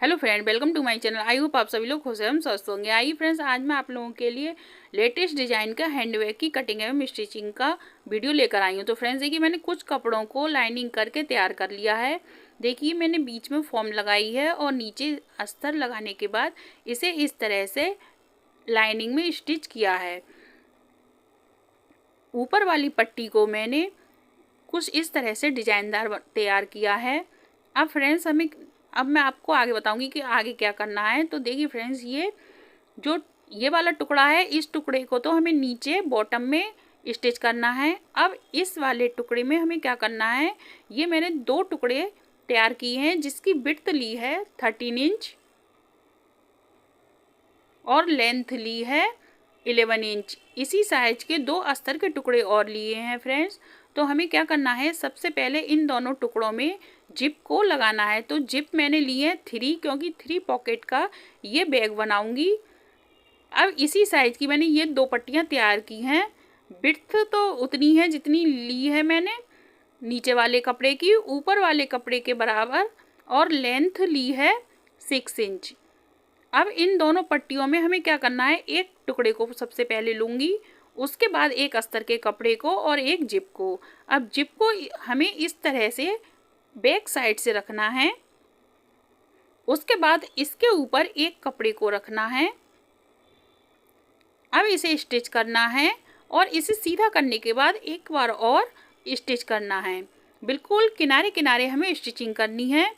Hello friend, welcome to my channel. I hope आप सभी लोग खुश एवं स्वस्थ होंगे। आइए फ्रेंड्स, आज मैं आप लोगों के लिए लेटेस्ट डिजाइन का हैंडबैग की कटिंग एवं स्टिचिंग का वीडियो लेकर आई हूँ। तो फ्रेंड्स देखिए, मैंने कुछ कपड़ों को लाइनिंग करके तैयार कर लिया है। देखिए, मैंने बीच में फॉर्म लगाई है और नीचे अस्तर लगाने के बाद इसे इस तरह से लाइनिंग में स्टिच किया है। ऊपर वाली पट्टी को मैंने कुछ इस तरह से डिजाइनदार तैयार किया है। अब मैं आपको आगे बताऊंगी कि आगे क्या करना है। तो देखिए फ्रेंड्स, ये वाला टुकड़ा है, इस टुकड़े को तो हमें नीचे बॉटम में स्टिच करना है। अब इस वाले टुकड़े में हमें क्या करना है, ये मैंने दो टुकड़े तैयार किए हैं जिसकी विड्थ ली है 13 इंच और लेंथ ली है 11 इंच। इसी साइज के दो अस्तर के टुकड़े और लिए हैं फ्रेंड्स। तो हमें क्या करना है, सबसे पहले इन दोनों टुकड़ों में जिप को लगाना है। तो जिप मैंने ली है 3, क्योंकि 3 पॉकेट का ये बैग बनाऊंगी। अब इसी साइज की मैंने ये दो पट्टियां तैयार की हैं। विड्थ तो उतनी है जितनी ली है मैंने नीचे वाले कपड़े की, ऊपर वाले कपड़े के बराबर, और लेंथ ली है 6 इंच। अब इन दोनों पट्टियों में हमें क्या करना है, एक टुकड़े को सबसे पहले लूँगी, उसके बाद एक अस्तर के कपड़े को और एक जिप को। अब जिप को हमें इस तरह से बैक साइड से रखना है, उसके बाद इसके ऊपर एक कपड़े को रखना है। अब इसे स्टिच करना है और इसे सीधा करने के बाद एक बार और स्टिच करना है। बिल्कुल किनारे किनारे हमें स्टिचिंग करनी है।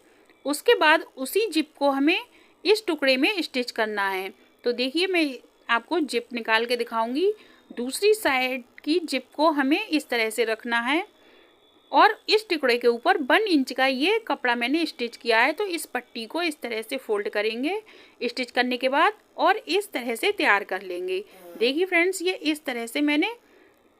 उसके बाद उसी जिप को हमें इस टुकड़े में स्टिच करना है। तो देखिए, मैं आपको जिप निकाल के दिखाऊंगी। दूसरी साइड की जिप को हमें इस तरह से रखना है और इस टुकड़े के ऊपर 1 इंच का ये कपड़ा मैंने स्टिच किया है। तो इस पट्टी को इस तरह से फोल्ड करेंगे स्टिच करने के बाद और इस तरह से तैयार कर लेंगे। देखिए फ्रेंड्स, ये इस तरह से मैंने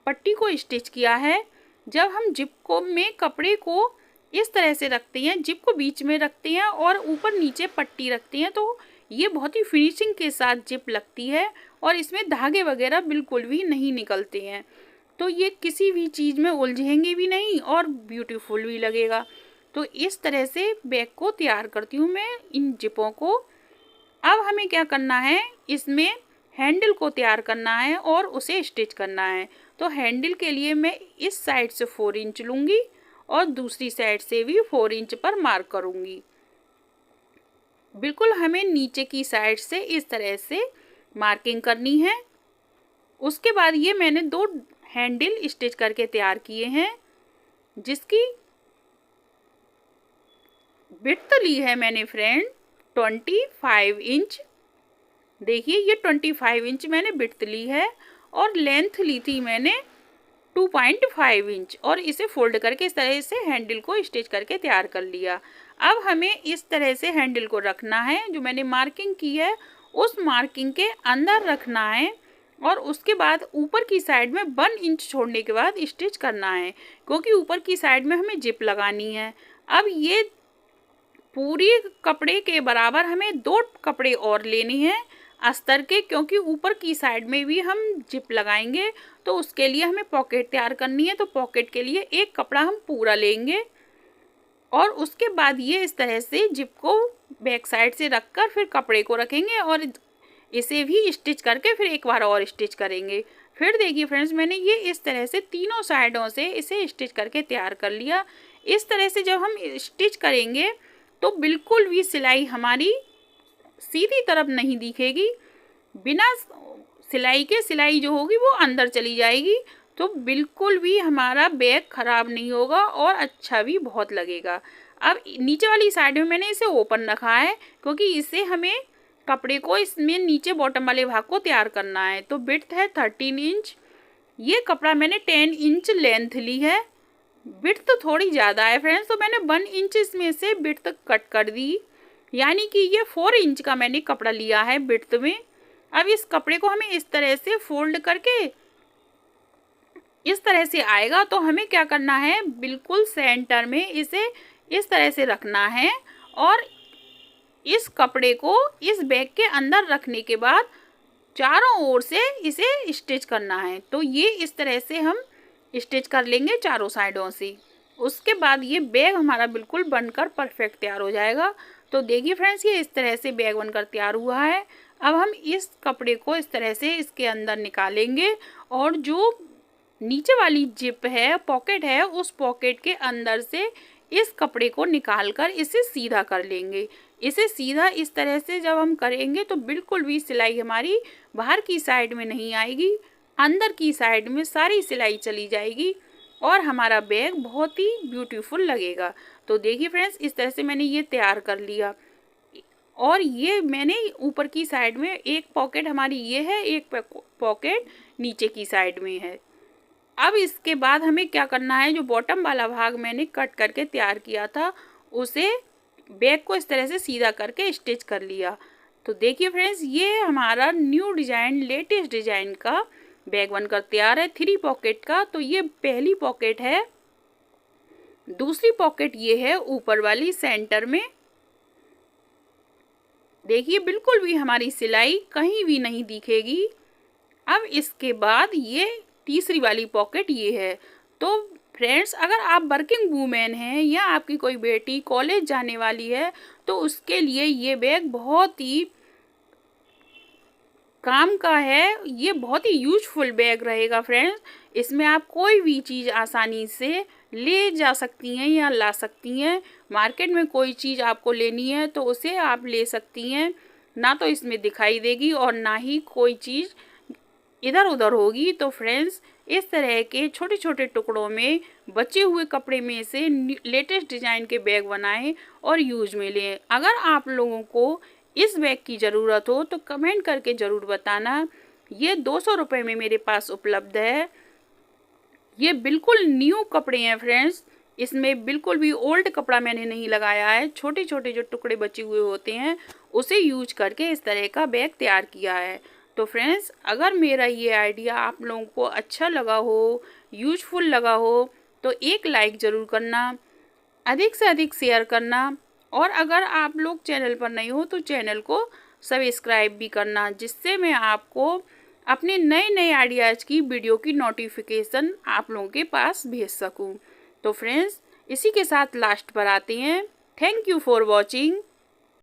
पट्टी को स्टिच किया है। जब हम जिप को में कपड़े को इस तरह से रखते हैं, जिप को बीच में रखते हैं और ऊपर नीचे पट्टी रखते हैं, तो ये बहुत ही फिनिशिंग के साथ जिप लगती है और इसमें धागे वगैरह बिल्कुल भी नहीं निकलते हैं। तो ये किसी भी चीज़ में उलझेंगे भी नहीं और ब्यूटीफुल भी लगेगा। तो इस तरह से बैग को तैयार करती हूँ मैं इन जिपों को। अब हमें क्या करना है, इसमें हैंडल को तैयार करना है और उसे स्टिच करना है। तो हैंडल के लिए मैं इस साइड से 4 इंच लूँगी और दूसरी साइड से भी 4 इंच पर मार्क करूँगी। बिल्कुल हमें नीचे की साइड से इस तरह से मार्किंग करनी है। उसके बाद ये मैंने 2 हैंडल स्टिच करके तैयार किए हैं जिसकी विड्थ ली है मैंने फ्रेंड 25 इंच। देखिए, ये 25 इंच मैंने विड्थ ली है और लेंथ ली थी मैंने 2.5 इंच और इसे फोल्ड करके इस तरह से हैंडल को स्टिच करके तैयार कर लिया। अब हमें इस तरह से हैंडल को रखना है, जो मैंने मार्किंग की है उस मार्किंग के अंदर रखना है और उसके बाद ऊपर की साइड में 1 इंच छोड़ने के बाद स्टिच करना है, क्योंकि ऊपर की साइड में हमें जिप लगानी है। अब ये पूरी कपड़े के बराबर हमें 2 कपड़े और लेने हैं अस्तर के, क्योंकि ऊपर की साइड में भी हम जिप लगाएंगे। तो उसके लिए हमें पॉकेट तैयार करनी है। तो पॉकेट के लिए एक कपड़ा हम पूरा लेंगे और उसके बाद ये इस तरह से जिप को बैक साइड से रखकर फिर कपड़े को रखेंगे और इसे भी स्टिच करके फिर एक बार और स्टिच करेंगे। फिर देखिए फ्रेंड्स, मैंने ये इस तरह से तीनों साइडों से इसे स्टिच करके तैयार कर लिया। इस तरह से जब हम स्टिच करेंगे तो बिल्कुल भी सिलाई हमारी सीधी तरफ नहीं दिखेगी। बिना सिलाई के सिलाई जो होगी वो अंदर चली जाएगी। तो बिल्कुल भी हमारा बैग ख़राब नहीं होगा और अच्छा भी बहुत लगेगा। अब नीचे वाली साइड में मैंने इसे ओपन रखा है, क्योंकि इसे हमें कपड़े को इसमें नीचे बॉटम वाले भाग को तैयार करना है। तो विड्थ है 13 इंच। ये कपड़ा मैंने 10 इंच लेंथ ली है। विड्थ थोड़ी ज़्यादा है फ्रेंड्स, तो मैंने 1 इंच इसमें से विड्थ कट कर दी, यानी कि ये 4 इंच का मैंने कपड़ा लिया है विड्थ में। अब इस कपड़े को हमें इस तरह से फोल्ड करके इस तरह से आएगा। तो हमें क्या करना है, बिल्कुल सेंटर में इसे इस तरह से रखना है और इस कपड़े को इस बैग के अंदर रखने के बाद चारों ओर से इसे स्टिच करना है। तो ये इस तरह से हम स्टिच कर लेंगे चारों साइडों से। उसके बाद ये बैग हमारा बिल्कुल बनकर परफेक्ट तैयार हो जाएगा। तो देखिए फ्रेंड्स, ये इस तरह से बैग बनकर तैयार हुआ है। अब हम इस कपड़े को इस तरह से इसके अंदर निकालेंगे और जो नीचे वाली जिप है, पॉकेट है, उस पॉकेट के अंदर से इस कपड़े को निकालकर इसे सीधा कर लेंगे। इसे सीधा इस तरह से जब हम करेंगे तो बिल्कुल भी सिलाई हमारी बाहर की साइड में नहीं आएगी, अंदर की साइड में सारी सिलाई चली जाएगी और हमारा बैग बहुत ही ब्यूटीफुल लगेगा। तो देखिए फ्रेंड्स, इस तरह से मैंने ये तैयार कर लिया और ये मैंने ऊपर की साइड में एक पॉकेट हमारी ये है, एक पॉकेट नीचे की साइड में है। अब इसके बाद हमें क्या करना है, जो बॉटम वाला भाग मैंने कट करके तैयार किया था उसे बैग को इस तरह से सीधा करके स्टिच कर लिया। तो देखिए फ्रेंड्स, ये हमारा न्यू डिजाइन, लेटेस्ट डिजाइन का बैग बनकर तैयार है 3 पॉकेट का। तो ये पहली पॉकेट है, दूसरी पॉकेट ये है ऊपर वाली सेंटर में। देखिए बिल्कुल भी हमारी सिलाई कहीं भी नहीं दिखेगी। अब इसके बाद ये तीसरी वाली पॉकेट ये है। तो फ्रेंड्स, अगर आप वर्किंग वूमेन हैं या आपकी कोई बेटी कॉलेज जाने वाली है तो उसके लिए ये बैग बहुत ही काम का है, ये बहुत ही यूजफुल बैग रहेगा फ्रेंड्स। इसमें आप कोई भी चीज़ आसानी से ले जा सकती हैं या ला सकती हैं। मार्केट में कोई चीज़ आपको लेनी है तो उसे आप ले सकती हैं, ना तो इसमें दिखाई देगी और ना ही कोई चीज़ इधर उधर होगी। तो फ्रेंड्स, इस तरह के छोटे छोटे टुकड़ों में बचे हुए कपड़े में से लेटेस्ट डिज़ाइन के बैग बनाएं और यूज में लें। अगर आप लोगों को इस बैग की ज़रूरत हो तो कमेंट करके ज़रूर बताना। ये 200 रुपये में मेरे पास उपलब्ध है। ये बिल्कुल न्यू कपड़े हैं फ्रेंड्स, इसमें बिल्कुल भी ओल्ड कपड़ा मैंने नहीं लगाया है। छोटे छोटे जो टुकड़े बचे हुए होते हैं उसे यूज करके इस तरह का बैग तैयार किया है। तो फ्रेंड्स, अगर मेरा ये आइडिया आप लोगों को अच्छा लगा हो, यूजफुल लगा हो, तो एक लाइक ज़रूर करना, अधिक से अधिक शेयर करना और अगर आप लोग चैनल पर नहीं हो तो चैनल को सब्सक्राइब भी करना, जिससे मैं आपको अपने नए नए आइडियाज़ की वीडियो की नोटिफिकेशन आप लोगों के पास भेज सकूं। तो फ्रेंड्स, इसी के साथ लास्ट पर आते हैं। Thank you for watching.